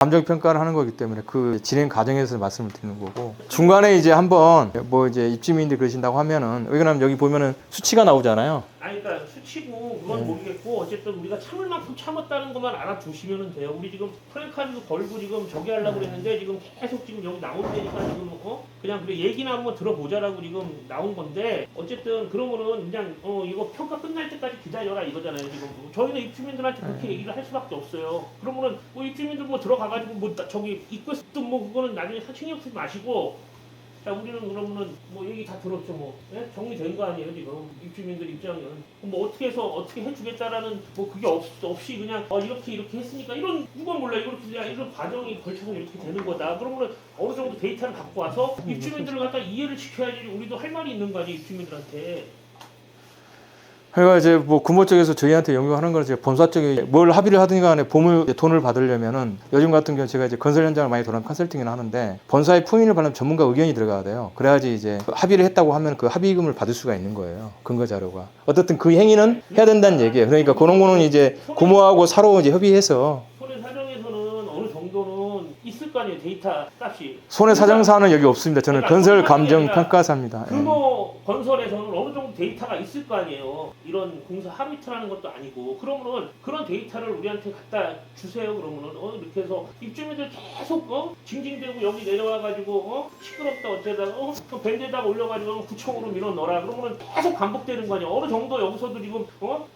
감정 평가를 하는 거기 때문에 그 진행 과정에서 말씀을 드리는 거고, 중간에 이제 한번 뭐 이제 입주민들이 그러신다고 하면은, 왜냐면 여기 보면은 수치가 나오잖아요. 아니 그러니까 수치고 그건 모르겠고 어쨌든 우리가 참을 만큼 참았다는 것만 알아두시면 돼요. 우리 지금 프랜카이즈도 걸고 지금 저기 하려고 그랬는데 지금 계속 지금 여기 나온다니까 지금 그냥 그래 얘기나 한번 들어보자라고 지금 나온 건데, 어쨌든 그러면은 그냥 이거 평가 끝날 때까지 기다려라 이거잖아요. 지금 저희는 입주민들한테 그렇게 얘기를 할 수밖에 없어요. 그러면은 뭐 입주민들 뭐 들어가가지고 뭐 저기 입구에서 뭐 그거는 나중에 신경 쓰지 마시고, 자, 우리는 그러면은 뭐 얘기 다 들었죠. 뭐 정리된 거 아니에요 지금 입주민들 입장은. 뭐 어떻게 해서 어떻게 해주겠다라는 뭐 그게 없이 그냥 이렇게 했으니까 이런 누가 몰라 이렇게 그냥 이런 과정이 걸쳐서 이렇게 되는 거다. 그러면은 어느 정도 데이터를 갖고 와서 입주민들을 갖다 이해를 시켜야지 우리도 할 말이 있는 거 아니에요 입주민들한테. 그러니까 이제 뭐 군보 쪽에서 저희한테 연구하는 걸 제가 본사 쪽에 뭘 합의를 하든 간에 돈을 받으려면은, 요즘 같은 경우 제가 이제 건설 현장을 많이 돌아가면 컨설팅을 하는데, 본사의 품위를 받으면 전문가 의견이 들어가야 돼요. 그래야지 이제 합의를 했다고 하면 그 합의금을 받을 수가 있는 거예요. 근거 자료가. 어떻든 그 행위는 해야 된다는 얘기예요. 그러니까 그런 거는 이제 구모하고 사로 이제 협의해서. 손해 사정에서는 어느 정도는 있을 거 아니에요 데이터 값이. 손해 사정사는 여기 없습니다. 저는 그러니까 건설 감정 평가사입니다. 규모 건설에서는 어느 정도 데이터가 있을 거 아니에요. 이런 공사 하루 이틀 하는 것도 아니고. 그러면은 그런 데이터를 우리한테 갖다 주세요. 그러면은 이렇게 해서 입주민들 계속 징징대고 여기 내려와가지고 시끄럽다 어쩌다 또 밴드에다가 올려가지고 구청으로 밀어 넣어라. 그러면은 계속 반복되는 거 아니에요. 어느 정도 여기서도 지금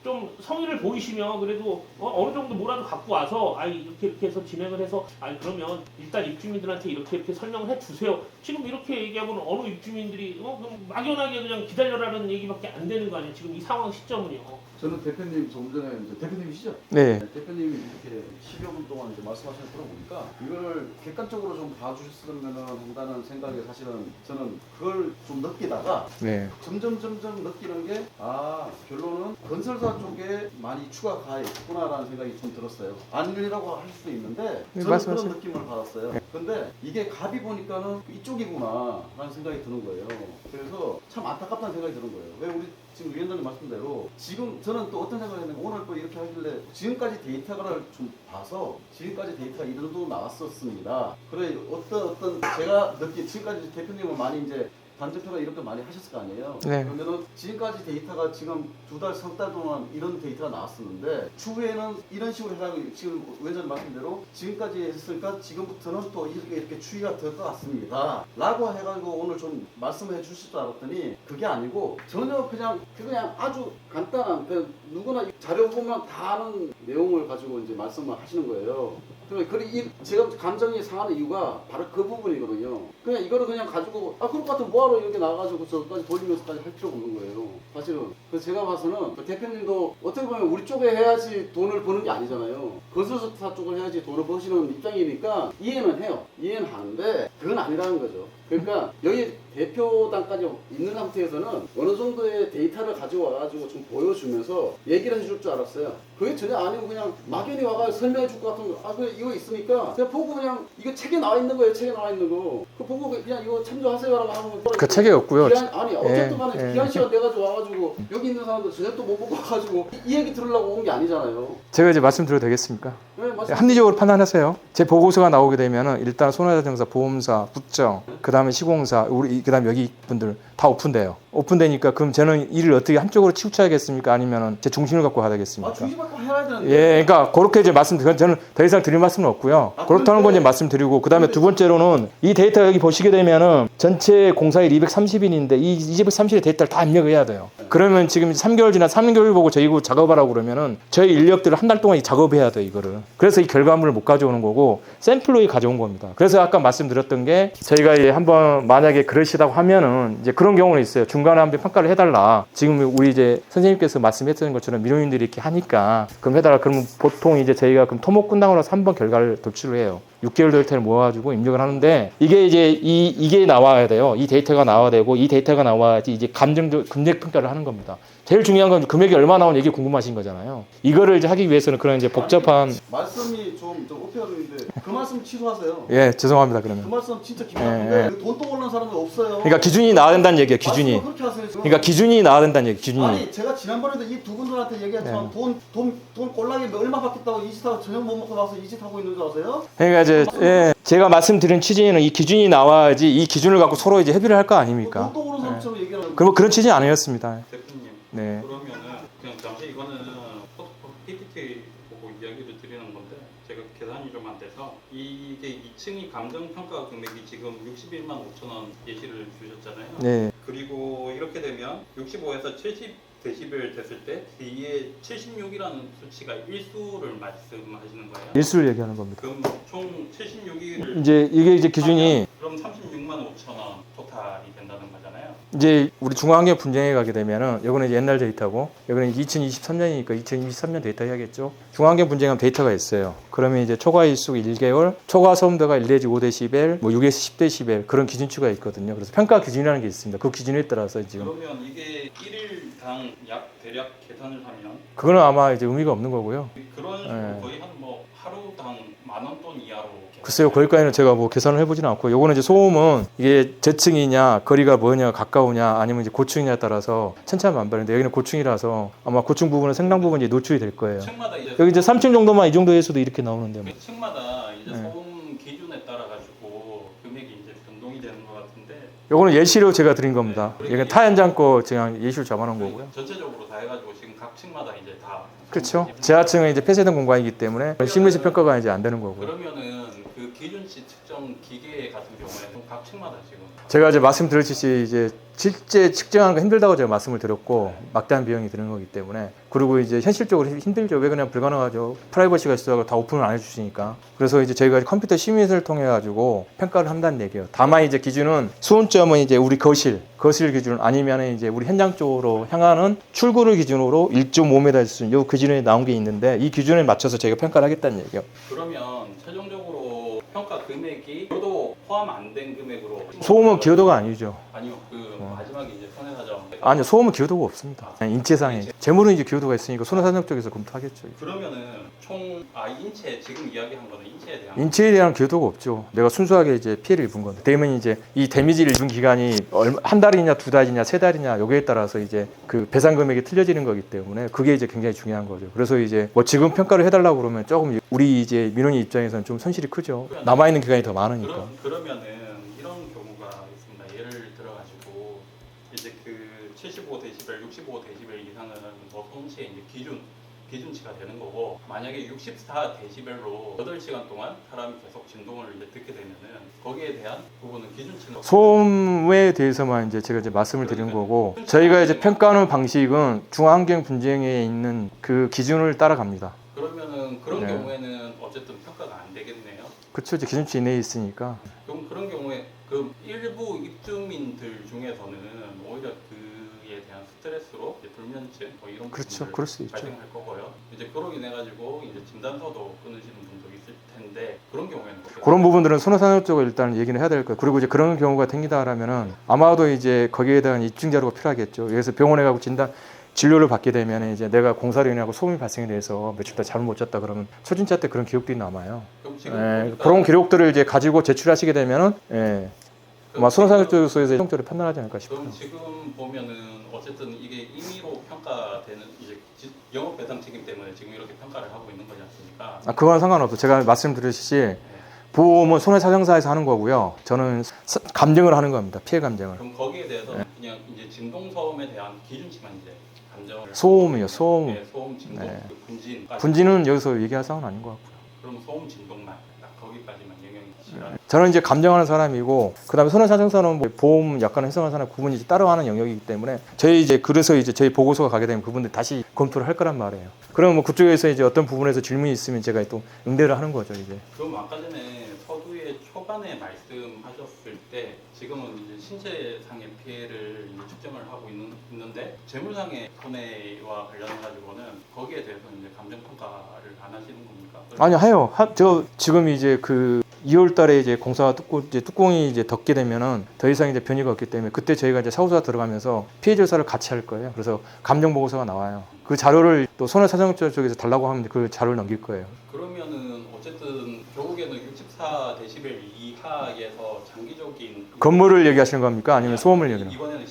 좀 성의를 보이시면 그래도 어느 정도 뭐라도 갖고 와서 이렇게 해서 진행을 해서 그러면 일단 입주민들한테 이렇게 설명을 해 주세요. 지금 이렇게 얘기하면 어느 입주민들이 그럼 막연하게 그냥 기다려라는 얘기밖에 안 되는 거 아니에요. 지금 이 상황 시점은요. 저는 대표님 조금 전에 이제 대표님이시죠? 네. 대표님이 이렇게 10여 분 동안 이제 말씀하시는 거 들어보니까 이걸 객관적으로 좀 봐주셨으면 한다는 생각에 사실은 저는 그걸 좀 느끼다가 네. 점점 느끼는 게 결론은 건설사 쪽에 많이 추가 가 있구나라는 생각이 좀 들었어요. 아니라고 할 수도 있는데 네, 저는 말씀하세요. 그런 느낌을 받았어요. 근데 이게 갑이 보니까는 이쪽이구나라는 생각이 드는 거예요. 그래서 참 안타깝다는 생각이 드는 거예요. 왜 우리 지금 위원장님 말씀대로 지금 저는 또 어떤 생각을 했는데 오늘 또 이렇게 하길래 지금까지 데이터를 좀 봐서 지금까지 데이터가 이 정도 나왔었습니다. 그래 어떤 제가 느낀 지금까지 대표님은 많이 이제 단점표가 이렇게 많이 하셨을 거 아니에요. 네. 그러면은 지금까지 데이터가 지금 2달, 3달 동안 이런 데이터가 나왔었는데 추후에는 이런 식으로 해가지고 지금 위원장님 말씀대로 지금까지 했으니까 지금부터는 또 이렇게 추이가 될 것 같습니다. 라고 해가지고 오늘 좀 말씀해 주실 줄 알았더니 그게 아니고 전혀 그냥 아주 간단한 누구나 자료 보면 다 아는 내용을 가지고 이제 말씀을 하시는 거예요. 제가 감정이 상하는 이유가 바로 그 부분이거든요. 그냥 이거를 그냥 가지고 그럴 것 같으면 뭐하러 이렇게 나가지고 저까지 돌리면서까지 할 필요가 없는 거예요. 사실은. 그래서 제가 봐서는 대표님도 어떻게 보면 우리 쪽에 해야지 돈을 버는 게 아니잖아요. 건설사 쪽을 해야지 돈을 버시는 입장이니까 이해는 해요. 이해는 하는데 그건 아니라는 거죠. 그러니까 여기 대표단까지 있는 상태에서는 어느 정도의 데이터를 가지고 와가지고 좀 보여주면서 얘기를 해줄 줄 알았어요. 그게 전혀 아니고 그냥 막연히 와가지고 설명해 줄 것 같은 거. 그래 이거 있으니까 그냥 보고 그냥 이거 책에 나와 있는 거예요. 책에 나와 있는 거. 그 보고 그냥 이거 참조하세요라고 하면 그 책에 없고요. 어쨌든 간에 기한 시간 돼가지고 와가지고 여기 있는 사람들 저녁 또 못 먹고 와가지고 이 얘기 들으려고 온 게 아니잖아요. 제가 이제 말씀드려도 되겠습니까? 네, 합리적으로 판단하세요. 제 보고서가 나오게 되면은 일단 손해사정사, 보험사, 국정, 그다음에 시공사, 그다음에 여기 분들 다 오픈돼요. 오픈되니까 그럼 저는 일을 어떻게 한쪽으로 치우쳐야겠습니까? 아니면은 제 중심을 갖고 가야 되겠습니까? 중심 갖고 해야 되는데. 예, 그러니까 그렇게 이제 저는 더 이상 드릴 말씀은 없고요. 그렇다는 건 이제 말씀드리고, 그다음에 두 번째로는 이 데이터 여기 보시게 되면은 전체 공사일 230일인데 이 230일 데이터를 다 입력을 해야 돼요. 그러면 지금 3개월 지나 3개월 보고 저희 작업하라고 그러면은 저희 인력들을 한 달 동안 작업해야 돼요, 이거를. 그래서 이 결과물을 못 가져오는 거고 샘플로 가져온 겁니다. 그래서 아까 말씀드렸던 게 저희가 이제 한번 만약에 그러시다고 하면은 이제 그런 경우는 있어요. 중간에 한번 평가를 해달라. 지금 우리 이제 선생님께서 말씀했던 것처럼 민원인들이 이렇게 하니까 그럼 해달라. 그러면 보통 이제 저희가 그럼 토목 끝나고 나서 한번 결과를 도출을 해요. 6개월 데이터를 모아가지고 입력을 하는데 이게 이제 이게 나와야 돼요. 이 데이터가 나와야 되고 이 데이터가 나와야지 이제 금액 평가를 하는 겁니다. 제일 중요한 건 금액이 얼마 나오는 얘기 궁금하신 거잖아요. 이거를 이제 하기 위해서는 그런 이제 복잡한 말씀이 좀 오피아인데 그 말씀 취소하세요. 예, 죄송합니다. 그러면. 그 말씀 진짜 기분나쁜데 돈또 올라는 사람은 없어요. 그러니까 기준이 나와야 된다는 얘기예요. 기준이. 그렇게 하세요, 지금. 그러니까 기준이 나와야 된다는 얘기. 기준이. 아니 제가 지난번에도 이 두 분들한테 얘기했지만 돈 꼴랑이 얼마 받겠다고 이 짓하고 저녁 못 먹고 나서 이 짓하고 있는 줄 아세요? 그러니까 이제 제가 말씀드린 취지는 이 기준이 나와야지 이 기준을 갖고 서로 이제 협의를 할 거 아닙니까? 노동으로서처럼 얘기하는 그럼 그런 취지 아니었습니다. 대표님, 네. 그러면은 그냥 잠시 이거는 PPT 보고 이야기를 드리는 건데 제가 계산이 좀 안 돼서 이게 2층이 감정평가 금액이 지금 61만 5천 원 예시를 주셨잖아요. 네. 그리고 이렇게 되면 65에서 70데시벨 됐을 때 뒤에 76이라는 수치가 일수를 말씀하시는 거예요. 일수를 얘기하는 겁니다. 그럼 총 76을 이제 이게 이제 기준이 그럼 36만 5천 원 토탈이 된다는 거잖아요. 이제 우리 중앙경 분쟁에 가게 되면은 이거는 이제 옛날 데이터고 여기는 2023년이니까 2023년 데이터 해야겠죠. 중앙경 분쟁하면 데이터가 있어요. 그러면 이제 초과 일수 1개월, 초과 소음도가 1 내지 5데시벨, 뭐 6에서 10데시벨 그런 기준치가 있거든요. 그래서 평가 기준이라는 게 있습니다. 그 기준에 따라서 지금 그러면 이게 1일당 약 대략 계산을 하면 그거는 아마 이제 의미가 없는 거고요. 그런 식으로 네. 거의 한 뭐 하루당 10,000원 돈 이하로 글쎄요, 거기까지는 제가 뭐 계산을 해보지는 않고, 요거는 이제 소음은 이게 저층이냐, 거리가 뭐냐, 가까우냐, 아니면 이제 고층이냐에 따라서 천차만별인데 여기는 고층이라서 아마 고층 부분은 생랑 부분이 노출이 될 거예요. 층마다 이제 여기 이제 3층 정도만 이 정도에서도 이렇게 나오는데 뭐. 층마다 이제 네. 소음 기준에 따라 가지고 금액이 이제 변동이 되는 것 같은데 요거는 예시로 제가 드린 겁니다. 여기는 타 현장 거 그냥 예시로 잡아놓은 거고요. 전체적으로 다 해가지고 지금 각 층마다 이제 다 그렇죠. 지하층은 이제 폐쇄된 공간이기 때문에 심리적 평가가 이제 안 되는 거고요. 그러면은 그 기준치 측정 기계 같은 경우에는 각 층마다 지금 제가 이제 말씀드렸듯이 이제 실제 측정하는 거 힘들다고 제가 말씀을 드렸고 막대한 비용이 드는 거기 때문에, 그리고 이제 현실적으로 힘들죠. 왜 그냥 불가능하죠. 프라이버시가 있어서 다 오픈을 안 해주시니까. 그래서 이제 저희가 컴퓨터 시뮬레이션을 통해 가지고 평가를 한다는 얘기예요. 다만 이제 기준은 수온점은 이제 우리 거실 기준 아니면 이제 우리 현장 쪽으로 향하는 출구를 기준으로 1.5m 수준 요 기준에 나온 게 있는데 이 기준에 맞춰서 저희가 평가를 하겠다는 얘기예요. 그러면 최종적으로 평가 금액이 기여도 포함 안 된 금액으로 소음은 기여도가 아니죠. 아니요 그 마지막에 이제 손해사정 아니요, 소음은 기여도가 없습니다. 인체상에 재물은 이제 기여도가 있으니까 손해사정 쪽에서 검토하겠죠. 그러면은 총 인체 지금 이야기한 거는 인체에 대한 인체에 대한 기여도가 없죠. 내가 순수하게 이제 피해를 입은 건데, 대면 이제 이 데미지를 입은 기간이 한 달이냐, 두 달이냐, 세 달이냐, 여기에 따라서 이제 그 배상 금액이 틀려지는 거기 때문에 그게 이제 굉장히 중요한 거죠. 그래서 이제 뭐 지금 평가를 해달라고 그러면 조금 우리 이제 민원인 입장에서는 좀 손실이 크죠. 남아 있는 기간이 더 많으니까. 그러면은 이런 경우가 있습니다. 예를 들어가지고 이제 그 75데시벨, 65데시벨 이상은 뭐 소음치의 이제 기준치가 되는 거고, 만약에 64데시벨로 8시간 동안 사람이 계속 진동을 이제 듣게 되면은 거기에 대한 부분은 기준치는 소음에 대해서만 이제 제가 이제 말씀을 드린 거고, 저희가 이제 평가하는 방식은 중앙경 분쟁에 있는 그 기준을 따라갑니다. 그러면은 그런 네. 경우에는 어쨌든 평가가 안 되겠네요. 그렇죠. 이제 기준치 이내에 있으니까. 그럼 그런 경우에 그 일부 입주민들 중에서는 오히려 그에 대한 스트레스로 이제 불면증 뭐 이런 그렇죠. 부분들 그럴 수 있죠. 발생할 거고요. 이제 그로 인해 가지고 이제 진단서도 끊으시는 분도 있을 텐데 그런 경우에는 어떻게 그런 부분들은 손해사정 쪽을 일단 얘기는 해야 될 거예요. 그리고 이제 그런 경우가 생기다라면은 아마도 이제 거기에 대한 입증 자료가 필요하겠죠. 그래서 병원에 가고 진료를 받게 되면 이제 내가 공사로 인해 갖고 소음이 발생이 돼서 며칠 동안 잠을 못 잤다 그러면 초진차 때 그런 기록들이 남아요. 그럼 지금 보니까 그런 기록들을 이제 가지고 제출하시게 되면은 아마 손해사정 쪽에서 최종적으로 판단하지 않을까 싶어요. 그럼 지금 보면은 어쨌든 이게 임의로 평가되는 이제 영업 배상 책임 때문에 지금 이렇게 평가를 하고 있는 거지 않습니까? 그건 상관없어요. 제가 말씀드렸듯이 보험은 손해사정사에서 하는 거고요. 저는 감정을 하는 겁니다. 피해 감정을. 그럼 거기에 대해서 그냥 이제 진동소음에 대한 기준치만 이제 감정을 소음이요. 소음. 네, 소음 진동, 네. 그 분진. 분진은 여기서 얘기할 상황은 아닌 것 같고요. 그럼 소음 진동만 딱 거기까지만 영향이 있으라. 저는 이제 감정하는 사람이고, 그다음에 손해사정사는 뭐 보험 약관 해석하는 사람 구분이 이제 따로 하는 영역이기 때문에 그래서 이제 저희 보고서가 가게 되면 그분들 다시 검토를 할 거란 말이에요. 그러면 뭐 그쪽에서 이제 어떤 부분에서 질문이 있으면 제가 또 응대를 하는 거죠, 이제. 그럼 아까 전에 서두에 초반에 말씀하셨을 때 지금은 이제 신체상의 피해를 이제 측정을 하고 있는데 재물상의 손해와 관련해 가지고는 거기에 대해서는 이제 감정 평가를 안 하시는 겁니까? 아니요, 해요. 저 지금 이제 그 2월 달에 이제 공사가 뚜껑이 이제 덮게 되면은 더 이상 이제 변이가 없기 때문에 그때 저희가 이제 사후조사 들어가면서 피해 조사를 같이 할 거예요. 그래서 감정 보고서가 나와요. 그 자료를 또 손해사정자 쪽에서 달라고 하면 그 자료를 넘길 거예요. 그러면은 어쨌든 결국에는 64데시벨 이하에서 장기적인 건물을 얘기하시는 겁니까? 아니면 소음을 얘기하는 겁니까? 이번에는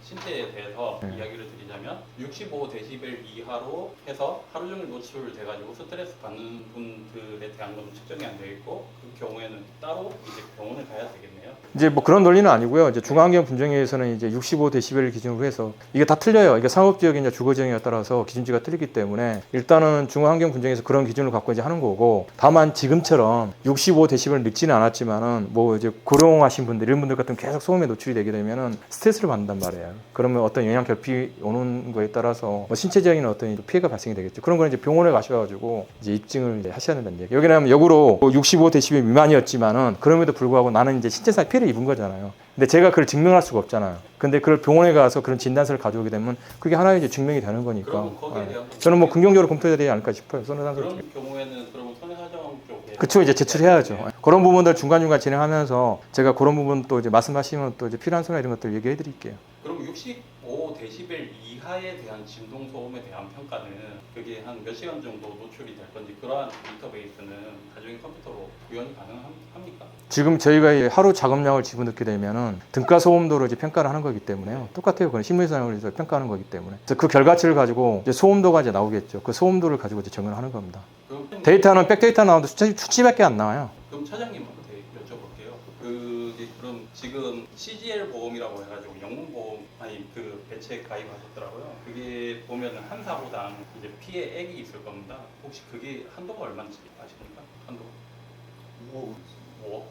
신체에 대해서 네. 이야기를 드리자면 65데시벨 이하로 해서 하루 종일 노출돼가지고 스트레스 받는 분들에 대한 건 측정이 안 되어 있고 그 경우에는 따로 이제 병원을 가야 되겠네요. 이제 뭐 그런 논리는 아니고요. 이제 중앙환경 분쟁에서는 이제 65데시벨 기준으로 해서 이게 다 틀려요. 이게 상업지역이냐 주거지역에 따라서 기준치가 틀리기 때문에 일단은 중앙환경 분쟁에서 그런 기준을 갖고 이제 하는 거고, 다만 지금처럼 65데시벨 늦지는 않았지만은 뭐 이제 고령하신 분들 이런 분들 같은 계속 소음에 노출이 되게 되면은 스트레스를 받는단 말이에요. 그러면 어떤 영양 결핍이 오는 거에 따라서 뭐 신체적인 어떤 피해가 발생이 되겠죠. 그런 건 이제 병원에 가셔가지고 이제 입증을 이제 하셔야 된다는 얘기. 여기는 하면 역으로 65데시벨 미만이었지만은 그럼에도 불구하고 나는 이제 신체상 피해를 입은 거잖아요. 근데 제가 그걸 증명할 수가 없잖아요. 근데 그걸 병원에 가서 그런 진단서를 가져오게 되면 그게 하나의 이제 증명이 되는 거니까. 그럼 거기에 대한 저는 뭐 긍정적으로 검토해야 되지 않을까 싶어요. 손해상정. 그런 경우에는 그러면 손해사정 쪽에 그쵸, 이제 제출해야죠. 그런 부분들 중간중간 진행하면서 제가 그런 부분 또 이제 말씀하시면 또 이제 필요한 소나 이런 것들 얘기해 드릴게요. 그럼 65데시벨 이하에 대한 진동 소음에 대한 평가는 그게 한 몇 시간 정도 노출이 될 건지 그러한 데이터베이스는 나중에 컴퓨터로 구현이 가능합니까? 지금 저희가 이제 하루 작업량을 집어넣게 되면은 등가 소음도를 이제 평가를 하는 거기 때문에요. 똑같아요. 그건 심리상을 해서 평가하는 거기 때문에. 그래서 그 결과치를 가지고 이제 소음도가 이제 나오겠죠. 그 소음도를 가지고 이제 정을 하는 겁니다. 그럼 데이터는 백데이터 나오는데 수치밖에 안 나와요. 그럼 차장님한테 여쭤볼게요. 그럼 지금 CGL 보험이라고 해가지고 영문 보험 아니 그 배치에 가입하셨더라고요. 그게 보면은 한 사고당 이제 피해액이 있을 겁니다. 혹시 그게 한도가 얼마인지 아십니까? 한도? 5억?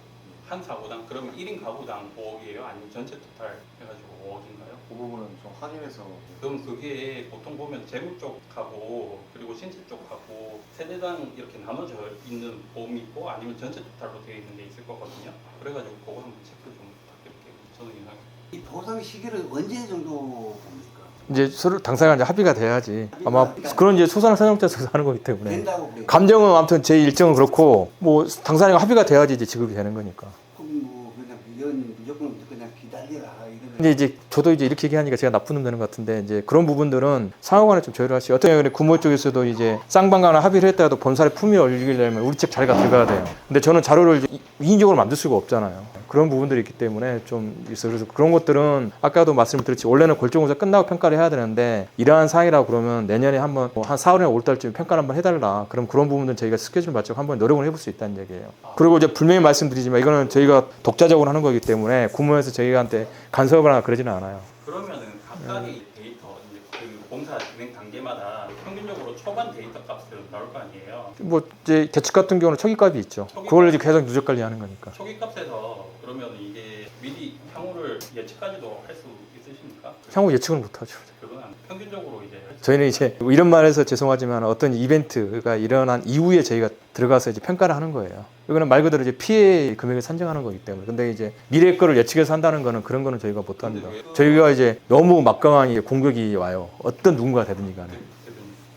한 사고당? 그러면 1인 가구당 5억이에요? 아니면 전체 토탈 해가지고 5억인가요? 그 부분은 좀 확인해서. 그럼 그게 보통 보면 재무 쪽하고 그리고 신체 쪽하고 세대당 이렇게 나눠져 있는 보험이 있고 아니면 전체 토탈로 되어 있는 게 있을 거거든요. 그래가지고 그거 한번 체크 좀 부탁드릴게요. 저는 이상. 이 보상 시기를 언제 정도 봅니까? 이제 서로 당사가 이제 합의가 돼야지. 아마 그런 이제 소상 사정자에서 하는 거기 때문에. 된다고 그래요. 감정은 아무튼 제 일정은 그렇고 뭐 당사자가 합의가 돼야지 이제 지급이 되는 거니까. 그럼 뭐 그냥 이건 무조건 그냥 기다리라 이런. 근데 이제 저도 이제 이렇게 얘기하니까 제가 나쁜 놈 되는 것 같은데 이제 그런 부분들은 상호간에 좀 조율을 하시고 어떤 경우는 구모 쪽에서도 이제 쌍방간에 합의를 했다가도 본사의 품위를 올리려면 우리 측 자리가 들어가야 돼요. 근데 저는 자료를 이제 위인적으로 만들 수가 없잖아요. 그런 부분들이 있기 때문에 좀 있어요. 그래서 그런 것들은 아까도 말씀을 드렸지 원래는 골조공사 끝나고 평가를 해야 되는데 이러한 사항이라고 그러면 내년에 한번 뭐한 4월이나 5월달쯤 평가를 한번 해달라. 그럼 그런 부분들은 저희가 스케줄 맞춰서 한번 노력을 해볼 수 있다는 얘기예요. 그리고 이제 분명히 말씀드리지만 이거는 저희가 독자적으로 하는 거기 때문에 구모에서 저희한테 간섭을 하거나 그러지는 않아요. 그러면은 각각의 데이터 이제 그 공사 진행 단계마다 평균적으로 초반 데이터 값은 나올 거 아니에요. 뭐 이제 대책 같은 경우는 초기값이 있죠. 그걸 이제 계속 누적 관리하는 거니까. 초기 값에서 그러면 이게 미리 향후를 예측까지도 할 수 있으십니까? 향후 예측은 못하죠. 그건 평균적으로 이제 할 수- 저희는 이제 뭐 이런 말해서 죄송하지만 어떤 이벤트가 일어난 이후에 저희가 들어가서 이제 평가를 하는 거예요. 이거는 말 그대로 이제 피해 금액을 산정하는 거기 때문에. 근데 이제 미래 거를 예측해서 한다는 거는 그런 거는 저희가 못 합니다. 저희가 이제 너무 막강한 공격이 와요. 어떤 누군가 되든지 간에.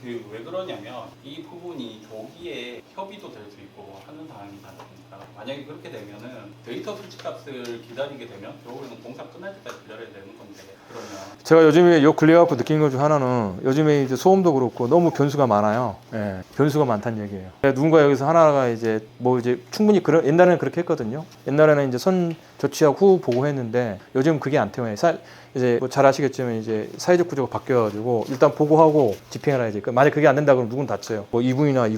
왜 그러냐면 이 부분이 조기에 협의도 될 수 있고 하는 사항이지 않습니까? 만약에 그렇게 되면은 데이터 수치값을 기다리게 되면 결국에는 공사 끝날 때까지 기다려야 되는 건데 그러면 제가 요즘에 요 근래 갖고 느낀 것 중 하나는 요즘에 이제 소음도 그렇고 너무 변수가 많아요. 예, 변수가 많다는 얘기예요. 누군가 여기서 하나가 이제 뭐 이제 충분히 그런 옛날에는 그렇게 했거든요. 옛날에는 이제 선 조치하고 후 보고했는데 요즘 그게 안 통해요. 이제 뭐 잘 아시겠지만 이제 사회적 구조가 바뀌어가지고 일단 보고하고 집행해라 이제. 만약 그게 안 된다 그러면 누군 다쳐요. 뭐 이분이나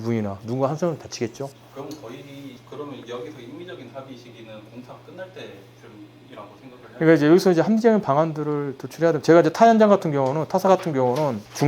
누군가 한 사람은 다치겠죠. 그럼 거의 그러면 여기서 임의적인 합의 시기는 공사 끝날 때쯤이라고 생각을 해요. 그러니까 이제 여기서 이제 합리적인 방안들을 도출해야 돼요. 제가 이제 타 현장 같은 경우는 타사 같은 경우는